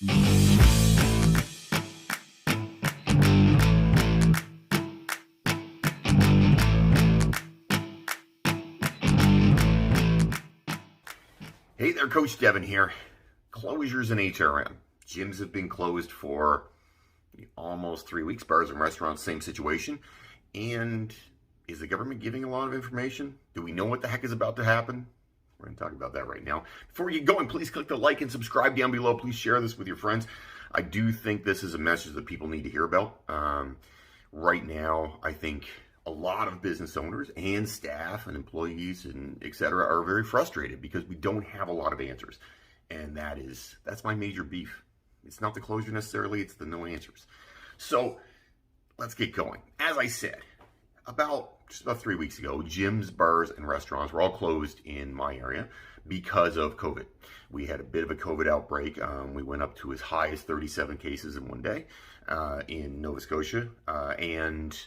Hey there, Coach Devin here. Closures in HRM. Gyms have been closed for almost 3 weeks. Bars and restaurants, same situation. And is the government giving a lot of information? Do we know what the heck is about to happen? We're going to talk about that right now. Before we get going, please click the like and subscribe down below. Please share this with your friends. I do think this is a message that people need to hear about. Right now, I think a lot of business owners and staff and employees and et cetera are very frustrated because we don't have a lot of answers. And that's my major beef. It's not the closure necessarily, it's the no answers. So let's get going. As I said, just about 3 weeks ago, gyms, bars, and restaurants were all closed in my area because of COVID. We had a bit of a COVID outbreak. We went up to as high as 37 cases in one day in Nova Scotia. And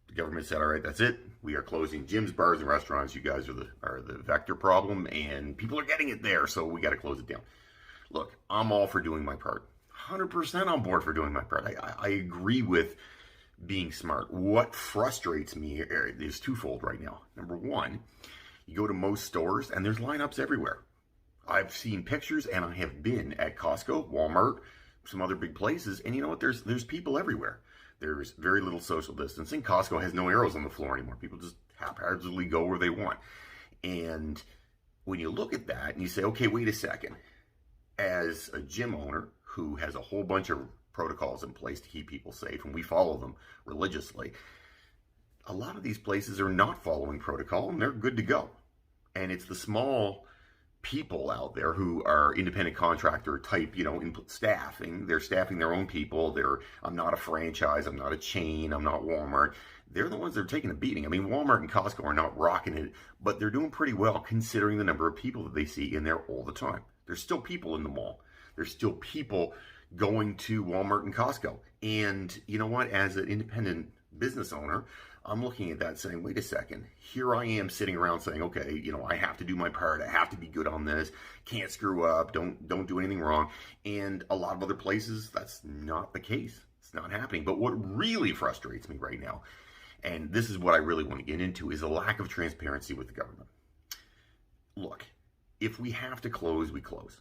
the government said, all right, that's it. We are closing gyms, bars, and restaurants. You guys are the vector problem, and people are getting it there, so we got to close it down. Look, I'm all for doing my part. 100% on board for doing my part. I agree with being smart. What frustrates me is twofold right now. Number one, you go to most stores, and there's lineups everywhere. I've seen pictures, and I have been at Costco, Walmart, some other big places, and you know what? There's people everywhere. There's very little social distancing. Costco has no arrows on the floor anymore. People just haphazardly go where they want. And when you look at that and you say, okay, wait a second. As a gym owner who has a whole bunch of protocols in place to keep people safe, and we follow them religiously, a lot of these places are not following protocol and they're good to go. And it's the small people out there who are independent contractor type, in staffing. They're staffing their own people. I'm not a franchise. I'm not a chain. I'm not Walmart. They're the ones that are taking a beating. I mean, Walmart and Costco are not rocking it, but they're doing pretty well considering the number of people that they see in there all the time. There's still people in the mall. There's still people going to Walmart and Costco. And you know what? As an independent business owner, I'm looking at that saying, wait a second, here I am sitting around saying, okay, I have to do my part. I have to be good on this. Can't screw up. Don't do anything wrong. And a lot of other places, that's not the case. It's not happening. But what really frustrates me right now, and this is what I really want to get into, is a lack of transparency with the government. Look, if we have to close, we close.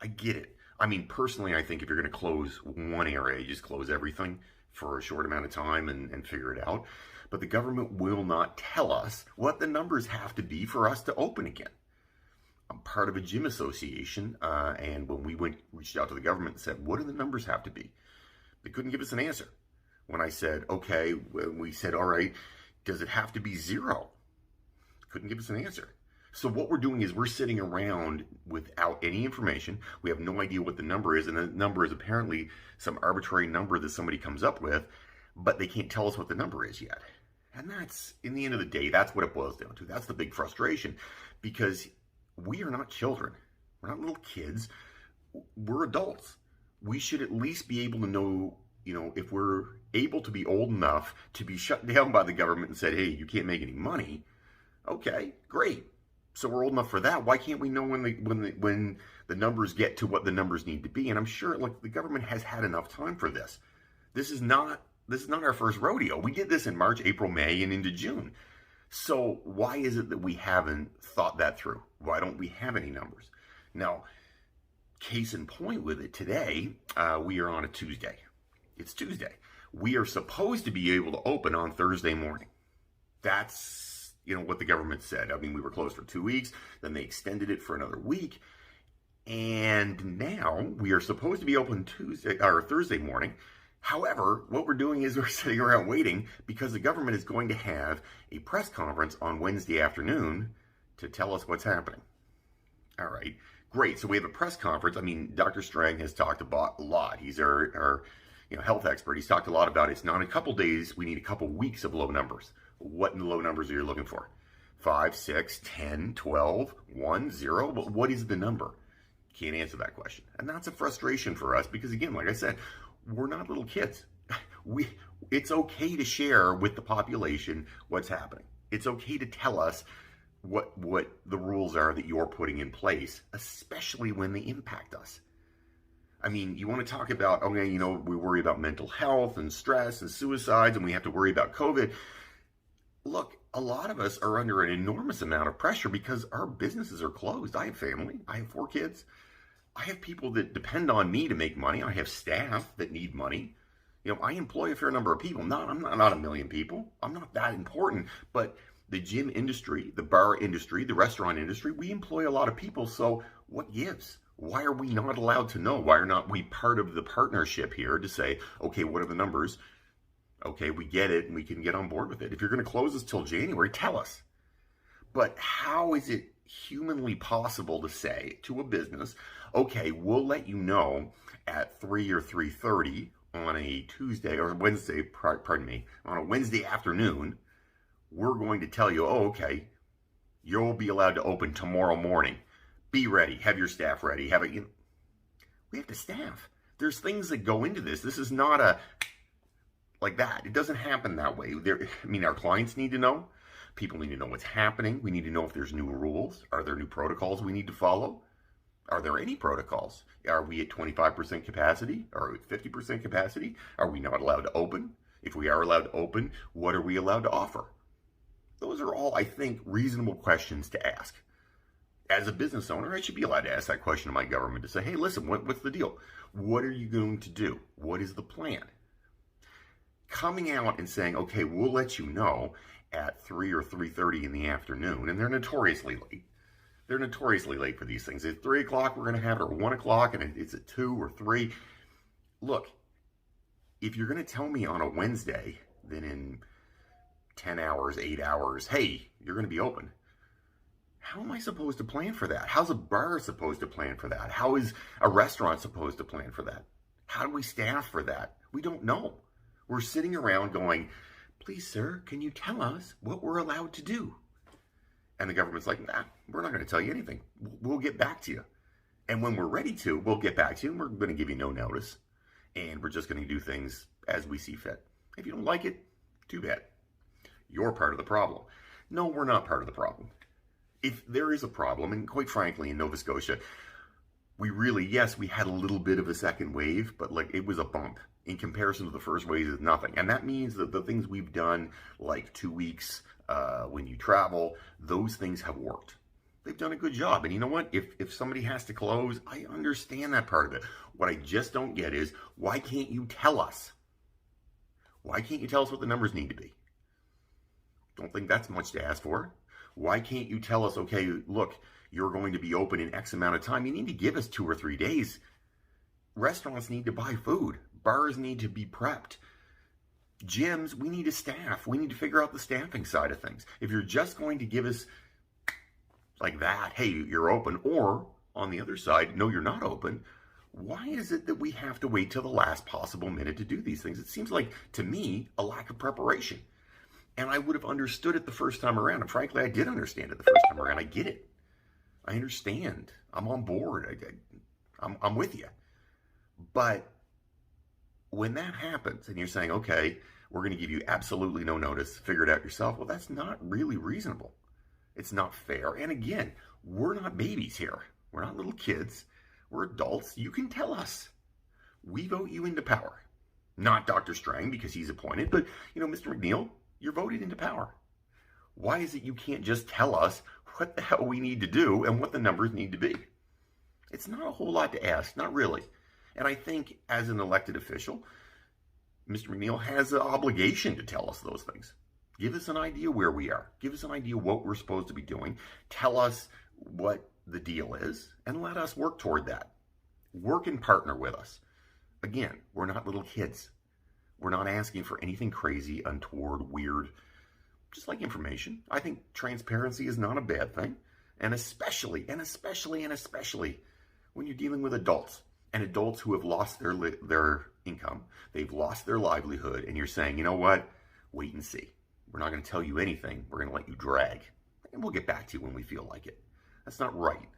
I get it. I mean, personally, I think if you're going to close one area, you just close everything for a short amount of time and figure it out. But the government will not tell us what the numbers have to be for us to open again. I'm part of a gym association, and when we reached out to the government and said, what do the numbers have to be? They couldn't give us an answer. When I said, okay, we said, all right, does it have to be 0? Couldn't give us an answer. So what we're doing is we're sitting around without any information. We have no idea what the number is, and the number is apparently some arbitrary number that somebody comes up with, but they can't tell us what the number is yet. And that's, in the end of the day, that's what it boils down to. That's the big frustration, because we are not children. We're not little kids. We're adults. We should at least be able to know, if we're able to be old enough to be shut down by the government and said, hey, you can't make any money. Okay, great. So we're old enough for that. Why can't we know when the numbers get to what the numbers need to be? And I'm sure, the government has had enough time for this. This is not our first rodeo. We did this in March, April, May, and into June. So why is it that we haven't thought that through? Why don't we have any numbers? Now, case in point with it today, we are on a Tuesday. It's Tuesday. We are supposed to be able to open on Thursday morning. That's what the government said. I mean, we were closed for 2 weeks, then they extended it for another week, and now we are supposed to be open Thursday morning. However, what we're doing is we're sitting around waiting because the government is going to have a press conference on Wednesday afternoon to tell us what's happening. All right, great. So we have a press conference. I mean, Dr. Strang has talked about a lot. He's our health expert. He's talked a lot about it's not a couple days. We need a couple weeks of low numbers. What low numbers are you looking for? 5, 6, 10, 12, 1, 0? But what is the number? Can't answer that question. And that's a frustration for us because, again, like I said, we're not little kids. It's okay to share with the population what's happening. It's okay to tell us what the rules are that you're putting in place, especially when they impact us. I mean, you want to talk about, okay, we worry about mental health and stress and suicides, and we have to worry about COVID. Look, a lot of us are under an enormous amount of pressure because our businesses are closed. I have family. I have 4 kids. I have people that depend on me to make money. I have staff that need money. I employ a fair number of people. I'm not a million people. I'm not that important. But the gym industry, the bar industry, the restaurant industry, we employ a lot of people. So what gives? Why are we not allowed to know? Why are not we part of the partnership here to say, okay, what are the numbers? Okay, we get it and we can get on board with it. If you're going to close us till January, tell us. But how is it humanly possible to say to a business, okay, we'll let you know at 3 or 3:30 on a Tuesday or Wednesday, on a Wednesday afternoon, we're going to tell you, oh, okay, you'll be allowed to open tomorrow morning. Be ready. Have your staff ready. We have to staff. There's things that go into this. This is not like that. It doesn't happen that way. Our clients need to know. People need to know what's happening. We need to know if there's new rules. Are there new protocols we need to follow? Are there any protocols? Are we at 25% capacity? Are we at 50% capacity? Are we not allowed to open? If we are allowed to open, what are we allowed to offer? Those are all, I think, reasonable questions to ask. As a business owner, I should be allowed to ask that question to my government to say, hey, listen, what's the deal? What are you going to do? What is the plan? Coming out and saying, okay, we'll let you know at 3 or 3:30 in the afternoon, and they're notoriously late. They're notoriously late for these things. At 3 o'clock, we're going to have it, or 1 o'clock, and it's at 2 or 3. Look, if you're going to tell me on a Wednesday, then in 10 hours, 8 hours, hey, you're going to be open. How am I supposed to plan for that? How's a bar supposed to plan for that? How is a restaurant supposed to plan for that? How do we staff for that? We don't know. We're sitting around going, please, sir, can you tell us what we're allowed to do? And the government's like, nah, we're not going to tell you anything. We'll get back to you. And when we're ready to, we'll get back to you, and we're going to give you no notice. And we're just going to do things as we see fit. If you don't like it, too bad. You're part of the problem. No, we're not part of the problem. If there is a problem, and quite frankly, in Nova Scotia, we had a little bit of a second wave, but it was a bump. In comparison to the first wave, is nothing. And that means that the things we've done, like 2 weeks when you travel, those things have worked. They've done a good job. And you know what? If somebody has to close, I understand that part of it. What I just don't get is, why can't you tell us? Why can't you tell us what the numbers need to be? Don't think that's much to ask for. Why can't you tell us, okay, look, you're going to be open in X amount of time. You need to give us 2 or 3 days. Restaurants need to buy food. Bars need to be prepped. Gyms, we need to staff. We need to figure out the staffing side of things. If you're just going to give us like that, hey, you're open, or on the other side, no, you're not open, why is it that we have to wait till the last possible minute to do these things? It seems like, to me, a lack of preparation. And I would have understood it the first time around. And frankly, I did understand it the first time around. I get it. I understand. I'm on board. I'm with you. But when that happens and you're saying, okay, we're going to give you absolutely no notice, figure it out yourself, well, that's not really reasonable. It's not fair. And again, we're not babies here. We're not little kids. We're adults. You can tell us. We vote you into power. Not Dr. Strang, because he's appointed, but, Mr. McNeil, you're voted into power. Why is it you can't just tell us what the hell we need to do and what the numbers need to be? It's not a whole lot to ask, not really. And I think as an elected official, Mr. McNeil has an obligation to tell us those things. Give us an idea where we are. Give us an idea what we're supposed to be doing. Tell us what the deal is, and let us work toward that. Work and partner with us. Again, we're not little kids. We're not asking for anything crazy, untoward, weird, just like information. I think transparency is not a bad thing. And especially when you're dealing with adults, and adults who have lost their income, they've lost their livelihood, and you're saying, you know what, wait and see. We're not going to tell you anything. We're going to let you drag. And we'll get back to you when we feel like it. That's not right.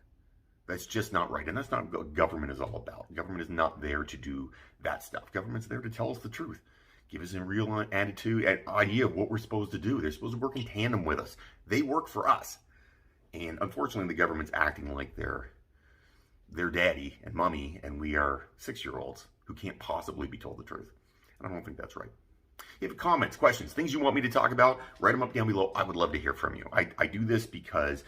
That's just not right. And that's not what government is all about. Government is not there to do that stuff. Government's there to tell us the truth. Give us a real attitude and idea of what we're supposed to do. They're supposed to work in tandem with us. They work for us. And unfortunately, the government's acting like they're their daddy and mommy, and we are 6-year-olds who can't possibly be told the truth. And I don't think that's right. If you have comments, questions, things you want me to talk about, write them up down below. I would love to hear from you. I do this because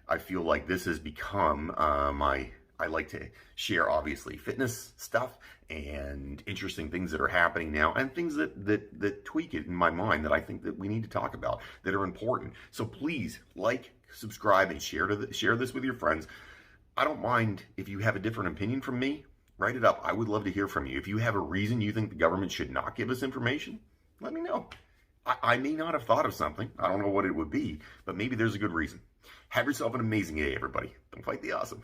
I feel like this has become I like to share, obviously, fitness stuff and interesting things that are happening now, and things that tweak it in my mind that I think that we need to talk about that are important. So please like, subscribe, and share this with your friends. I don't mind if you have a different opinion from me. Write it up. I would love to hear from you. If you have a reason you think the government should not give us information, let me know. I may not have thought of something. I don't know what it would be, but maybe there's a good reason. Have yourself an amazing day, everybody. Don't fight the awesome.